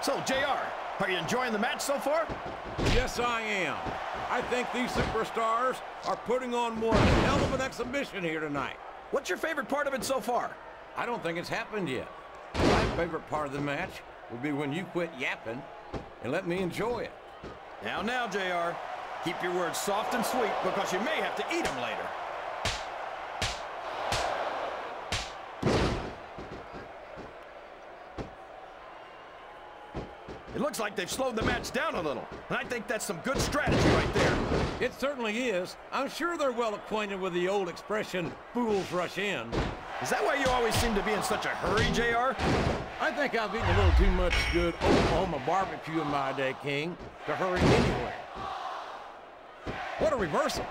So, JR, are you enjoying the match so far? Yes, I am. I think these superstars are putting on one hell of an exhibition here tonight. What's your favorite part of it so far? I don't think it's happened yet. My favorite part of the match will be when you quit yapping and let me enjoy it. Now, JR. Keep your words soft and sweet because you may have to eat them later. It looks like they've slowed the match down a little, and I think that's some good strategy right there. It certainly is. I'm sure they're well acquainted with the old expression, fools rush in. Is that why you always seem to be in such a hurry, JR? I think I've eaten a little too much good Oklahoma barbecue in my day, King, to hurry anywhere. What a reversal.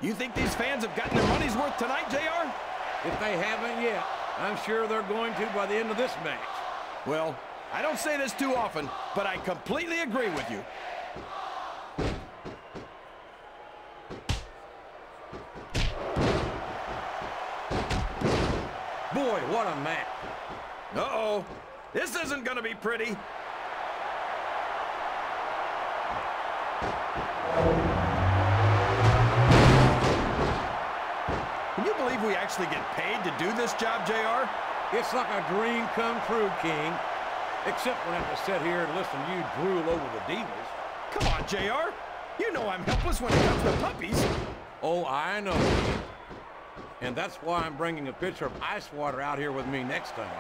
You think these fans have gotten their money's worth tonight, JR? If they haven't yet, I'm sure they're going to by the end of this match. Well, I don't say this too often, but I completely agree with you. Boy, what a match. Uh-oh. This isn't going to be pretty. Can you believe we actually get paid to do this job, JR? It's like a dream come true, King. Except when I have to sit here and listen to you drool over the divas. Come on, JR. You know I'm helpless when it comes to puppies. Oh, I know. And that's why I'm bringing a pitcher of ice water out here with me next time.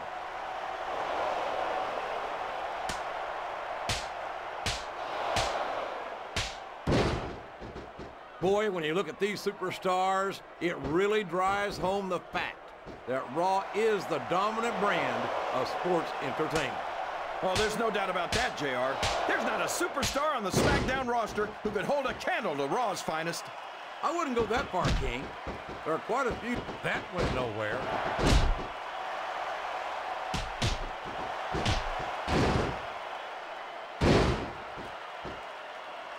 Boy, when you look at these superstars, it really drives home the fact that Raw is the dominant brand of sports entertainment. Oh, there's no doubt about that, JR. There's not a superstar on the SmackDown roster who could hold a candle to Raw's finest. I wouldn't go that far, King. There are quite a few. That went nowhere.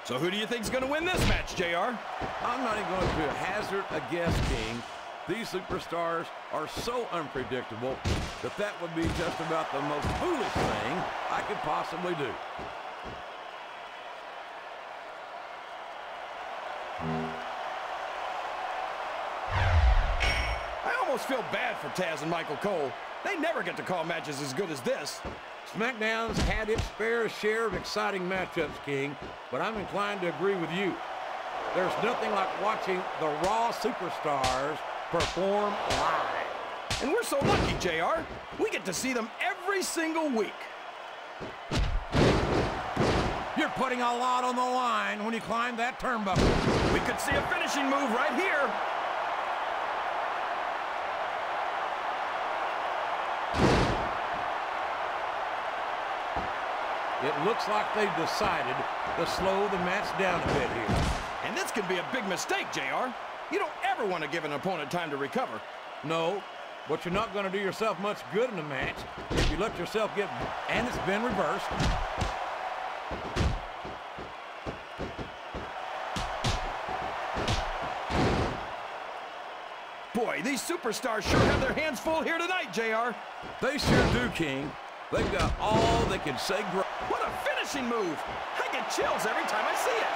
So who do you think's going to win this match, JR? I'm not even going to hazard a guess, King. These superstars are so unpredictable that that would be just about the most foolish thing I could possibly do. I almost feel bad for Taz and Michael Cole. They never get to call matches as good as this. SmackDown's had its fair share of exciting matchups, King, but I'm inclined to agree with you. There's nothing like watching the Raw superstars perform live. And we're so lucky, JR. We get to see them every single week. You're putting a lot on the line when you climb that turnbuckle. We could see a finishing move right here. It looks like they've decided to slow the match down a bit here. And this could be a big mistake, JR. You don't ever want to give an opponent time to recover. No, but you're not going to do yourself much good in a match if you let yourself get... And it's been reversed. Boy, these superstars sure have their hands full here tonight, JR. They sure do, King. They've got all they can say. What a finishing move! I get chills every time I see it.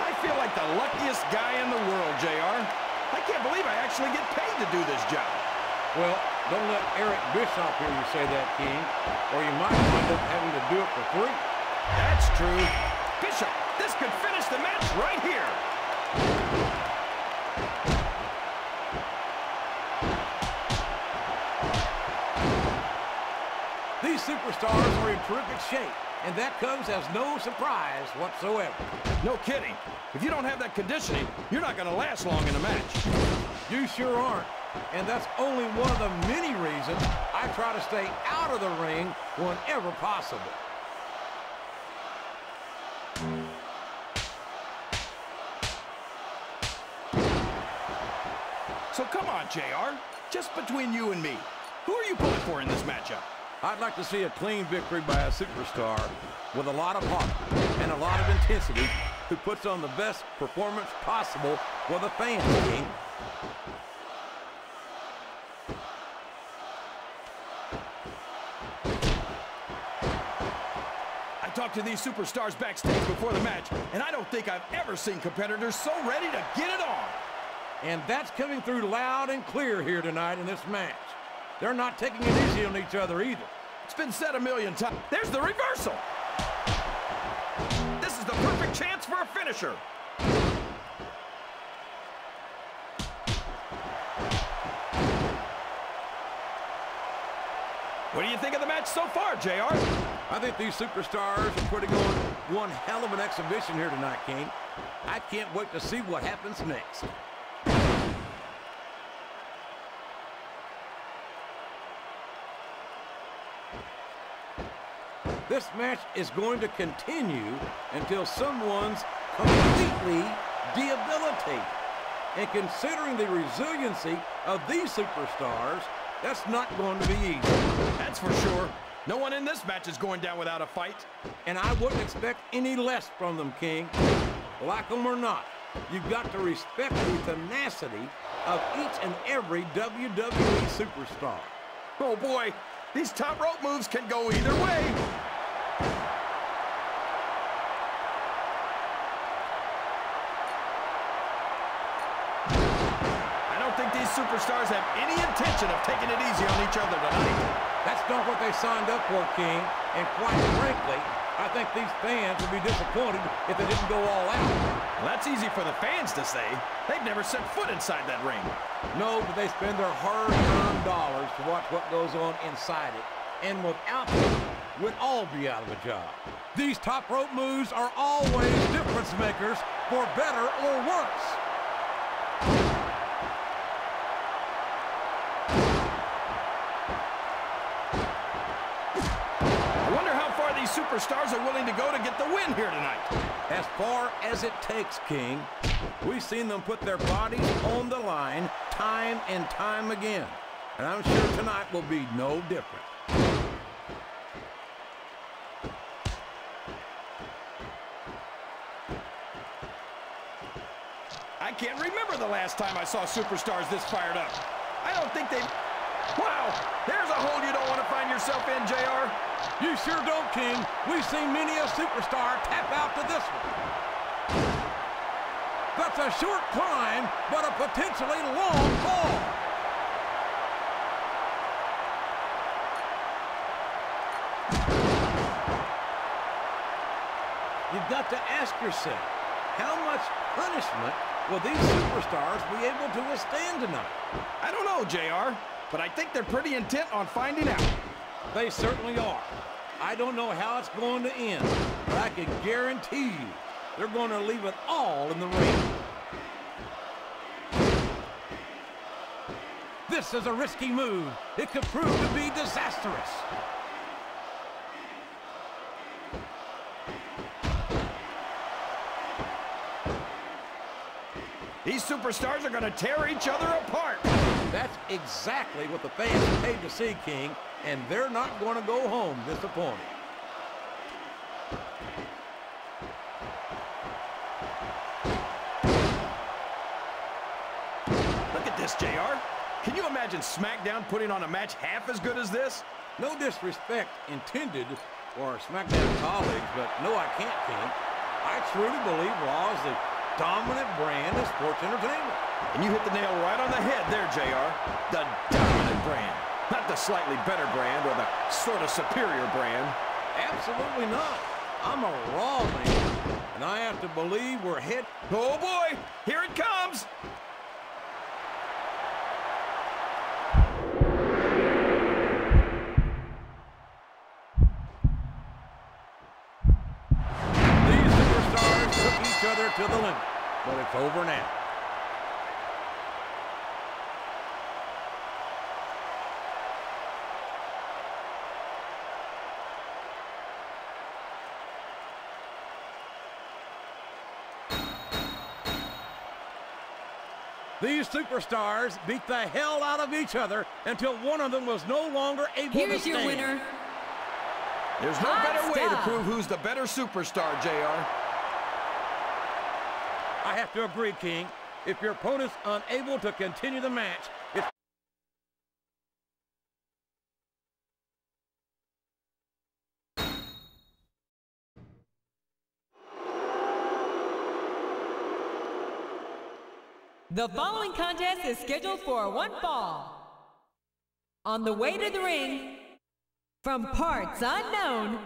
I feel like the luckiest guy in the world, JR. I can't believe I actually get paid to do this job. Well, don't let Eric Bischoff hear you say that, King, or you might wind up having to do it for free. That's true. Bishop, this could finish the match right here. These superstars are in terrific shape, and that comes as no surprise whatsoever. No kidding. If you don't have that conditioning, you're not going to last long in a match. You sure aren't. And that's only one of the many reasons I try to stay out of the ring whenever possible. So come on, JR. Just between you and me, who are you pulling for in this matchup? I'd like to see a clean victory by a superstar with a lot of heart and a lot of intensity who puts on the best performance possible for the fans, King. I talked to these superstars backstage before the match, and I don't think I've ever seen competitors so ready to get it on. And that's coming through loud and clear here tonight in this match. They're not taking it easy on each other either. It's been said a million times. There's the reversal. This is the perfect chance for a finisher. What do you think of the match so far, JR? I think these superstars are putting on one hell of an exhibition here tonight, King. I can't wait to see what happens next. This match is going to continue until someone's completely debilitated. And considering the resiliency of these superstars, that's not going to be easy. That's for sure. No one in this match is going down without a fight. And I wouldn't expect any less from them, King. Like them or not, you've got to respect the tenacity of each and every WWE superstar. Oh boy, these top rope moves can go either way. I don't think these superstars have any intention of taking it easy on each other tonight. That's not what they signed up for, King. And quite frankly, I think these fans would be disappointed if they didn't go all out. Well, that's easy for the fans to say. They've never set foot inside that ring. No, but they spend their hard-earned dollars to watch what goes on inside it. And without them, we'd all be out of a job. These top rope moves are always difference makers, for better or worse. Superstars are willing to go to get the win here tonight. As far as it takes, King. We've seen them put their bodies on the line time and time again. And I'm sure tonight will be no different. I can't remember the last time I saw superstars this fired up. I don't think they've... Wow, there's a hole you don't want to find yourself in, JR. You sure don't, King. We've seen many a superstar tap out to this one. That's a short climb, but a potentially long fall. You've got to ask yourself, how much punishment will these superstars be able to withstand tonight? I don't know, JR, but I think they're pretty intent on finding out. They certainly are. I don't know how it's going to end, but I can guarantee you they're going to leave it all in the ring. This is a risky move. It could prove to be disastrous. These superstars are going to tear each other apart. That's exactly what the fans paid to see, King, and they're not going to go home disappointed. Look at this, JR. Can you imagine SmackDown putting on a match half as good as this? No disrespect intended for our SmackDown colleagues, but no, I can't, King. I truly believe Raw is the dominant brand of sports entertainment. And you hit the nail right on the head there, JR. The dominant brand. Not the slightly better brand or the sort of superior brand. Absolutely not. I'm a Raw man, and I have to believe we're headed... Oh, boy! Here it comes! These superstars took each other to the limit, but it's over now. These superstars beat the hell out of each other until one of them was no longer able to stand. Here's your winner, There's no better way to prove who's the better superstar, JR. I have to agree, King. If your opponent's unable to continue the match, it's... The following contest is scheduled for one fall. On the way to the ring, from parts unknown,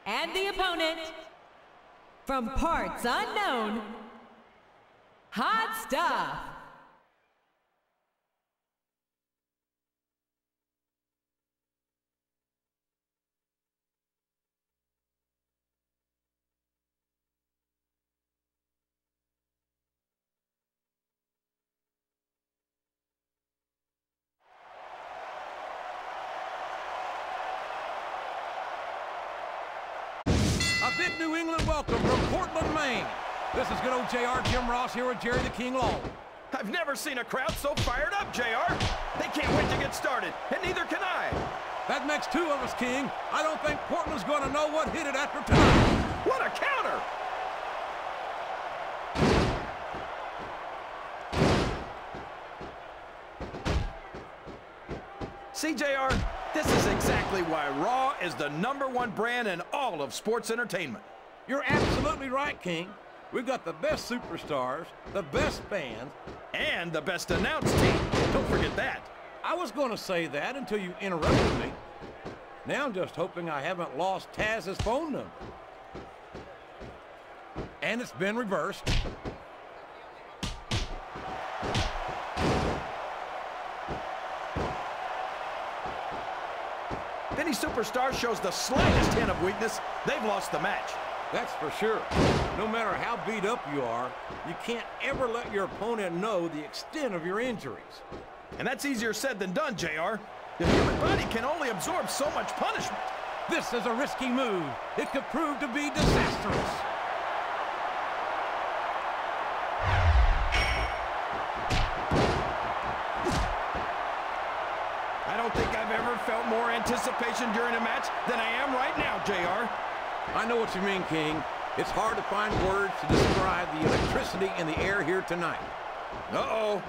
and the opponent, from parts unknown, Hot Stuff. A big New England welcome from Portland, Maine. This is good old JR, Jim Ross here with Jerry the King Lawler. I've never seen a crowd so fired up, JR. They can't wait to get started, and neither can I. That makes two of us, King. I don't think Portland's going to know what hit it after tonight. What a counter! See, JR, this is exactly why Raw is the #1 brand in all of sports entertainment. You're absolutely right, King. We've got the best superstars, the best fans, and the best announced team. Don't forget that. I was going to say that until you interrupted me. Now I'm just hoping I haven't lost Taz's phone number. And it's been reversed. If any superstar shows the slightest hint of weakness, they've lost the match. That's for sure. No matter how beat up you are, you can't ever let your opponent know the extent of your injuries. And that's easier said than done, JR. The human body can only absorb so much punishment. This is a risky move. It could prove to be disastrous. I don't think I've ever felt more anticipation during a match than I am right now, JR. I know what you mean, King. It's hard to find words to describe the electricity in the air here tonight. Uh-oh.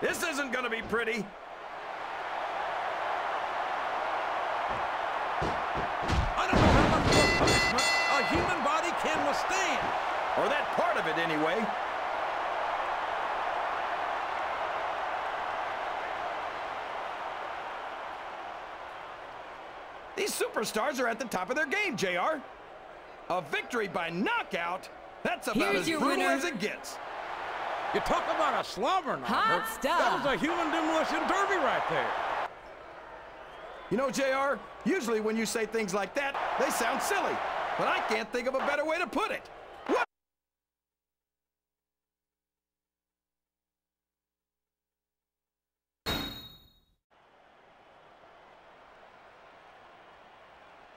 This isn't going to be pretty. I don't know how much more punishment a human body can withstand. Or that part of it, anyway. These superstars are at the top of their game, JR. A victory by knockout, that's about as brutal as it gets. You talk about a slobber knocker. Hot stuff. That was a human demolition derby right there. You know, JR, usually when you say things like that, they sound silly. But I can't think of a better way to put it. What?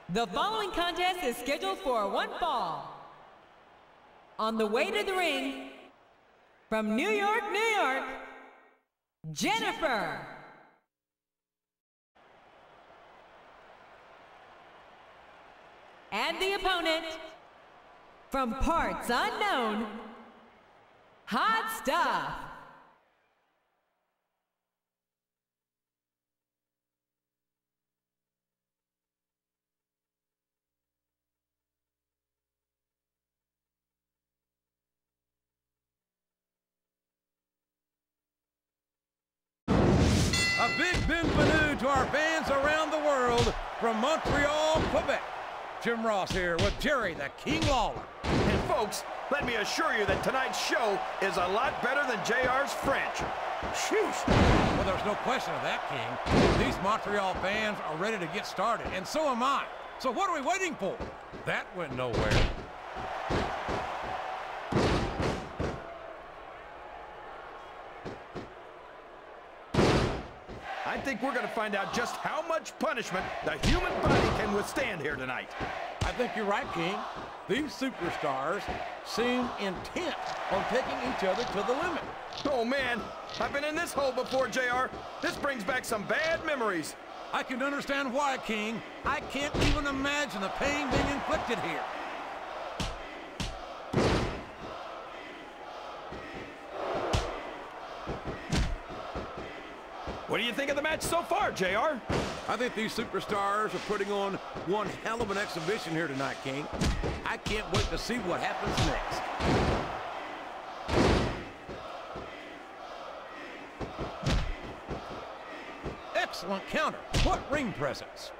The following contest is scheduled for one fall. On the way to the ring, from New York, New York, Jennifer. And the opponent, from parts unknown, Hot Stuff. A big bienvenue to our fans around the world from Montreal, Quebec. Jim Ross here with Jerry the King Lawler. And folks, let me assure you that tonight's show is a lot better than JR's French. Sheesh. Well, there's no question of that, King. These Montreal fans are ready to get started, and so am I. So what are we waiting for? That went nowhere. I think we're going to find out just how much punishment the human body can withstand here tonight. I think you're right, King. These superstars seem intent on taking each other to the limit. Oh, man. I've been in this hole before, JR. This brings back some bad memories. I can understand why, King. I can't even imagine the pain being inflicted here. What do you think of the match so far, JR? I think these superstars are putting on one hell of an exhibition here tonight, King. I can't wait to see what happens next. Excellent counter. What ring presence.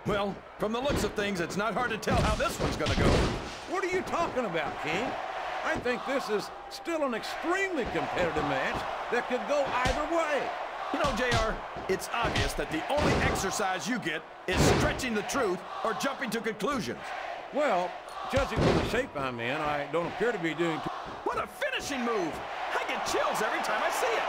Well, from the looks of things, it's not hard to tell how this one's gonna go. What are you talking about, King? I think this is still an extremely competitive match that could go either way. You know, JR, it's obvious that the only exercise you get is stretching the truth or jumping to conclusions. Well, judging from the shape I'm in, I don't appear to be doing too... What a finishing move! I get chills every time I see it.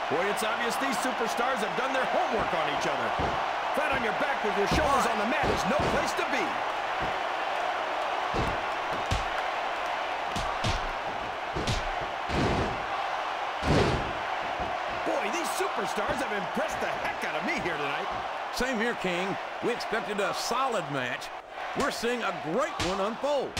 Boy, it's obvious these superstars have done their homework on each other. Flat on your back with your shoulders on the mat is no place to be. Boy, these superstars have impressed the heck out of me here tonight. Same here, King. We expected a solid match. We're seeing a great one unfold.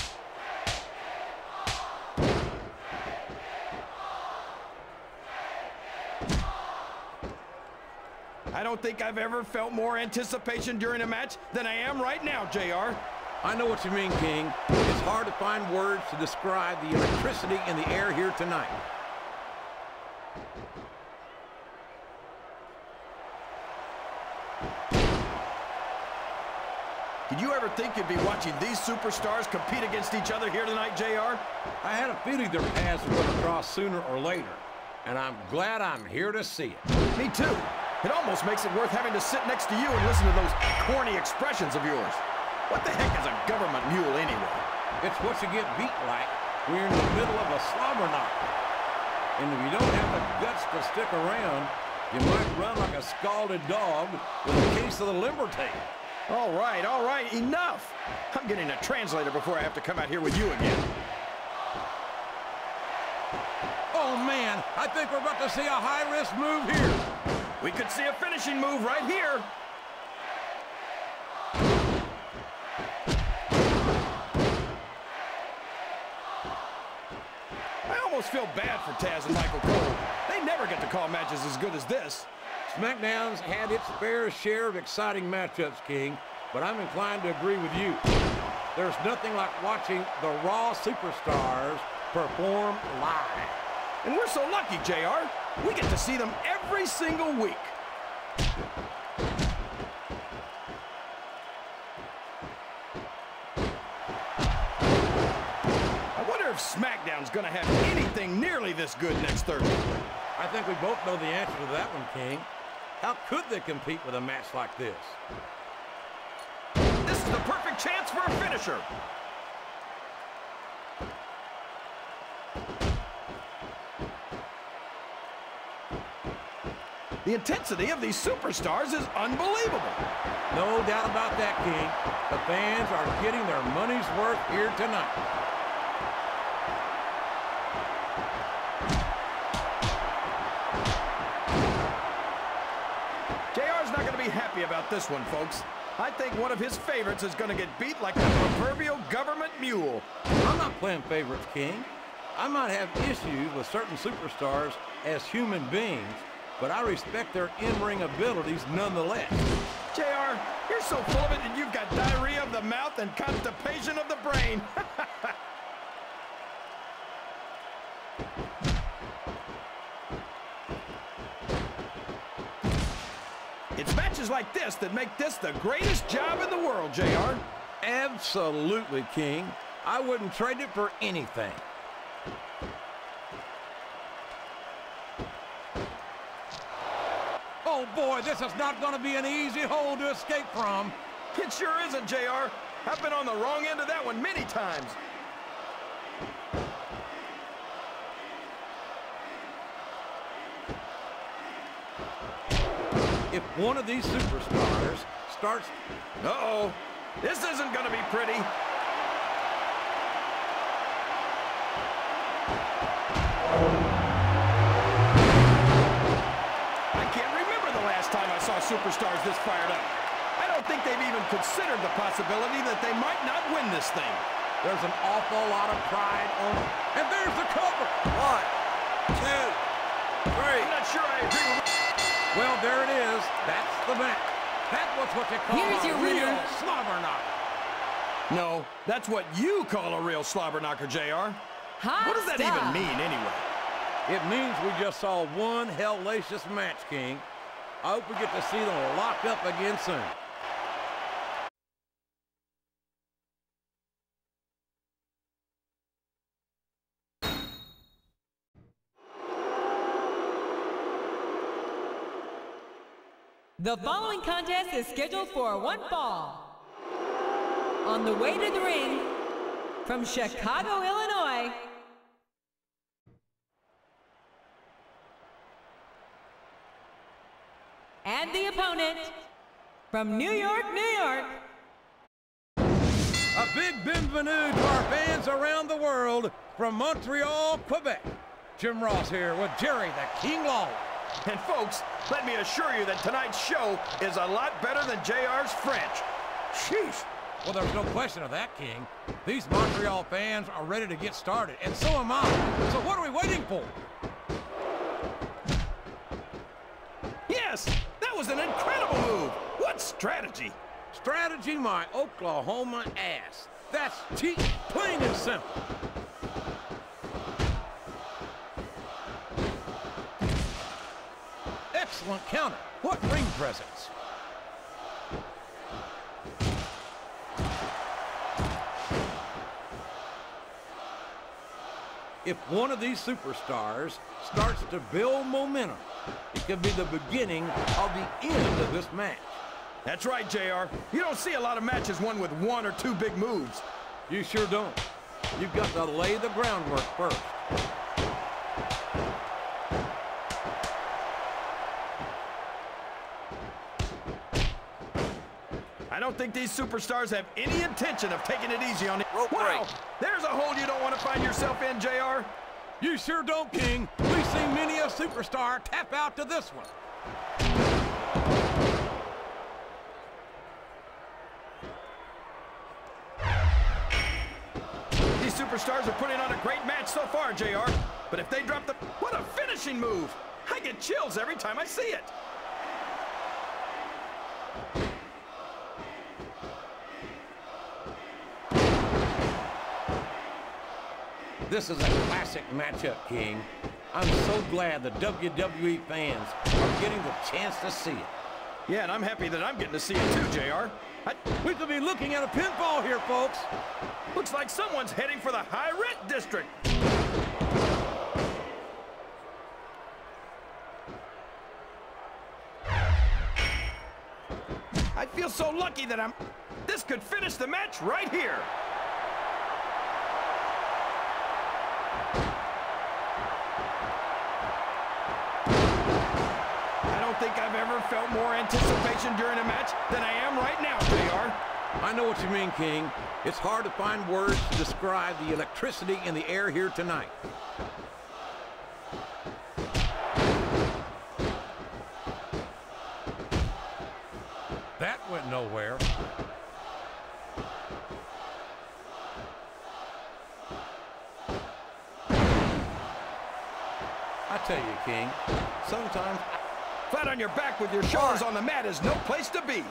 I don't think I've ever felt more anticipation during a match than I am right now, JR. I know what you mean, King. It's hard to find words to describe the electricity in the air here tonight. Did you ever think you'd be watching these superstars compete against each other here tonight, JR? I had a feeling their paths were going to cross sooner or later, and I'm glad I'm here to see it. Me too. It almost makes it worth having to sit next to you and listen to those corny expressions of yours. What the heck is a government mule anyway? It's what you get beat like when you're in the middle of a slobber knock. And if you don't have the guts to stick around, you might run like a scalded dog with a case of the limber tape. All right, enough. I'm getting a translator before I have to come out here with you again. Oh, man, I think we're about to see a high-risk move here. We could see a finishing move right here. I almost feel bad for Taz and Michael Cole. They never get to call matches as good as this. SmackDown's had its fair share of exciting matchups, King, but I'm inclined to agree with you. There's nothing like watching the Raw superstars perform live. And we're so lucky, JR. We get to see them every single week. I wonder if SmackDown's going to have anything nearly this good next Thursday. I think we both know the answer to that one, King. How could they compete with a match like this? This is the perfect chance for a finisher. The intensity of these superstars is unbelievable. No doubt about that, King. The fans are getting their money's worth here tonight. JR's not going to be happy about this one, folks. I think one of his favorites is going to get beat like the proverbial government mule. I'm not playing favorites, King. I might have issues with certain superstars as human beings, but I respect their in-ring abilities nonetheless. JR, you're so full of it that you've got diarrhea of the mouth and constipation of the brain. It's matches like this that make this the greatest job in the world, JR. Absolutely, King. I wouldn't trade it for anything. boy, this is not going to be an easy hole to escape from. It sure isn't, JR. I've been on the wrong end of that one many times. If one of these superstars starts... Uh-oh. This isn't going to be pretty. I can't remember the last time I saw superstars this fired up. I don't think they've even considered the possibility that they might not win this thing. There's an awful lot of pride on it. And there's the cover. 1, 2, 3. I'm not sure I agree with... Well, there it is. That's the match. That was what they call Here's a your real winner. slobber knocker. No, that's what you call a real slobber knocker, JR. Hot What does that stuff. even mean, anyway? It means we just saw one hellacious match, King. I hope we get to see them locked up again soon. The following contest is scheduled for one fall. On the way to the ring, from Chicago, Illinois, and the opponent, from New York, New York, A big bienvenue to our fans around the world from Montreal, Quebec. Jim Ross here with Jerry the King Lawler. And folks, let me assure you that tonight's show is a lot better than JR's French. Sheesh. Well, there's no question of that, King. These Montreal fans are ready to get started, and so am I. So what are we waiting for? Yes, that was an incredible move. What strategy? Strategy my Oklahoma ass. That's cheating, plain and simple. Excellent counter. What ring presence. If one of these superstars starts to build momentum, it could be the beginning of the end of this match. That's right, JR. You don't see a lot of matches won with one or two big moves. You sure don't. You've got to lay the groundwork first. I don't think these superstars have any intention of taking it easy on it. Rope Wow, break. there's a hole you don't want to find yourself in, JR. You sure don't, King. We've seen many a superstar tap out to this one. These superstars are putting on a great match so far, JR. But if they drop the... What a finishing move! I get chills every time I see it. This is a classic matchup, King. I'm so glad the WWE fans are getting the chance to see it. Yeah, and I'm happy that I'm getting to see it too, JR. We could be looking at a pinfall here, folks. Looks like someone's heading for the high-rent district. I feel so lucky that This could finish the match right here. I don't think I've ever felt more anticipation during a match than I am right now, JR. I know what you mean, King. It's hard to find words to describe the electricity in the air here tonight. That went nowhere. I tell you, King, sometimes... Flat on your back with your shoulders on the mat is no place to be.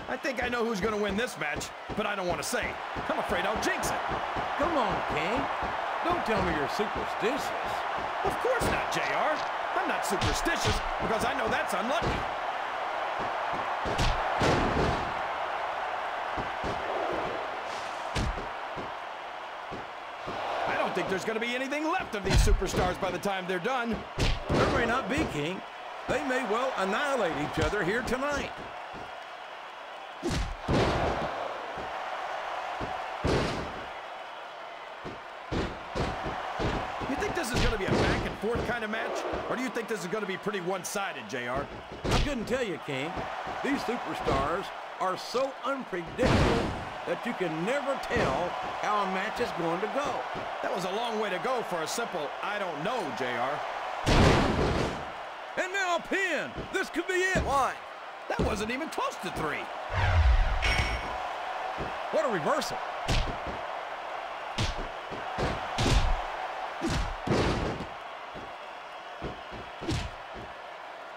I think I know who's going to win this match, but I don't want to say. I'm afraid I'll jinx it. Come on, King. Don't tell me you're superstitious. Of course not, JR. I'm not superstitious because I know that's unlucky. don't think there's going to be anything left of these superstars by the time they're done. There may not be, King. They may well annihilate each other here tonight. You think this is going to be a back-and-forth kind of match? Or do you think this is going to be pretty one-sided, JR? I couldn't tell you, King. These superstars are so unpredictable that you can never tell how a match is going to go. That was a long way to go for a simple, I don't know, JR. And now a pin. This could be it. 1. That wasn't even close to 3. What a reversal.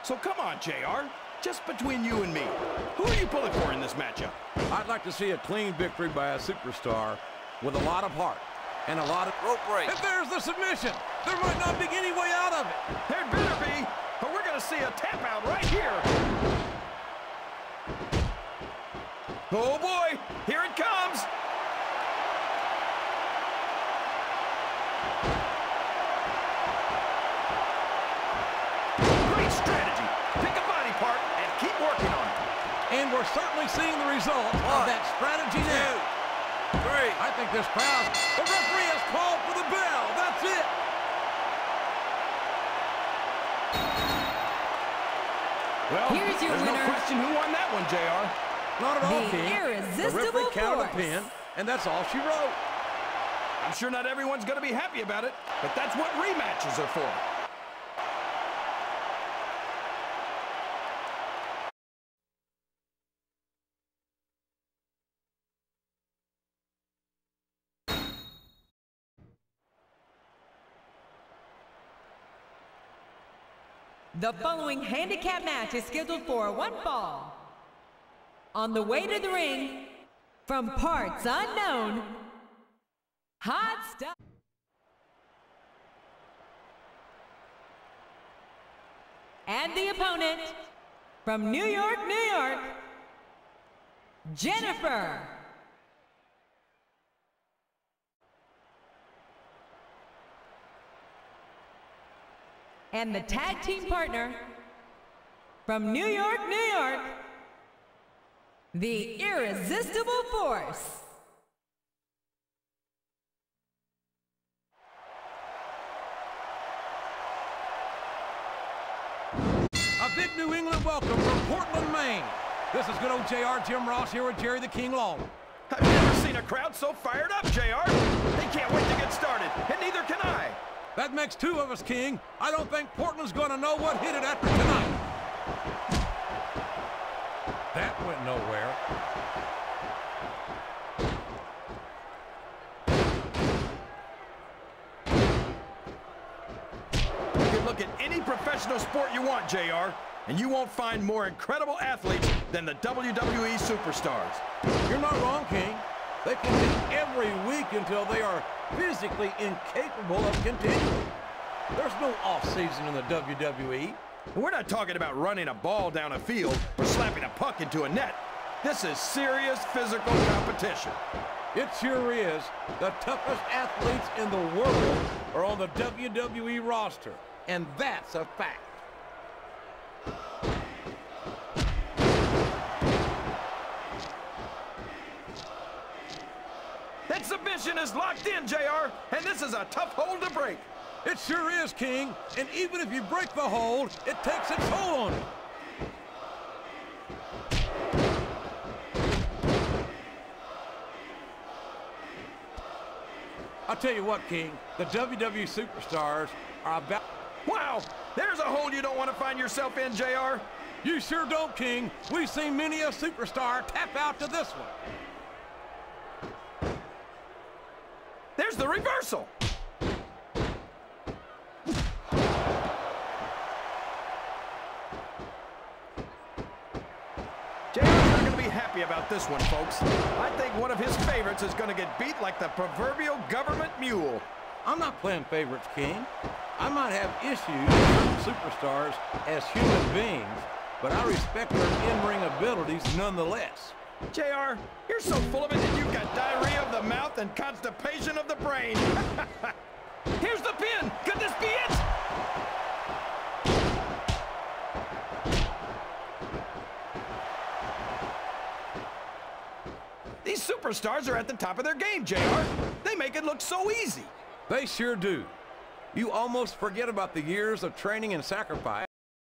So come on, JR. Just between you and me, who are you pulling for in this matchup? I'd like to see a clean victory by a superstar with a lot of heart and a lot of... Rope break. And there's the submission. There might not be any way out of it. There better be, but we're going to see a tap out right here. Oh boy, here it comes. Great strategy. Pick a body part and keep working on it. And we're certainly seeing the results of that strategy now. 2, 3. I think this crowd... The referee has called for the bell. That's it. Well, Here's your there's winner. no question who won that one, JR. Not at all, The King. irresistible The referee counted the force. pin, and that's all she wrote. I'm sure not everyone's going to be happy about it, but that's what rematches are for. The following handicap match is scheduled for one fall. On the way to the ring, from parts unknown, hot stuff. And the opponent, from New York, New York, Jennifer. And the tag team partner, from New York, New York, the Irresistible Force. A big New England welcome from Portland, Maine. This is good old JR, Jim Ross here with Jerry the King Long. I've never seen a crowd so fired up, JR. They can't wait to get started, and neither can I. That makes 2 of us, King. I don't think Portland's going to know what hit it after tonight. That went nowhere. You can look at any professional sport you want, JR, and you won't find more incredible athletes than the WWE superstars. You're not wrong, King. They compete every week until they are physically incapable of continuing. There's no off-season in the WWE. And we're not talking about running a ball down a field or slapping a puck into a net. This is serious physical competition. It sure is. The toughest athletes in the world are on the WWE roster, and that's a fact. That submission is locked in, JR, and this is a tough hold to break. It sure is, King. And even if you break the hold, it takes its toll on it. I'll tell you what, King. The WWE superstars are about... Wow, there's a hole you don't want to find yourself in, JR. You sure don't, King. We've seen many a superstar tap out to this one. There's the reversal. JR's not going to be happy about this one, folks. I think one of his favorites is going to get beat like the proverbial government mule. I'm not playing favorites, King. I might have issues with certain superstars as human beings, but I respect their in-ring abilities nonetheless. JR, you're so full of it that you've got diarrhea of the mouth and constipation of the brain. Here's the pin. Could this be it? These superstars are at the top of their game, JR. They make it look so easy. They sure do. You almost forget about the years of training and sacrifice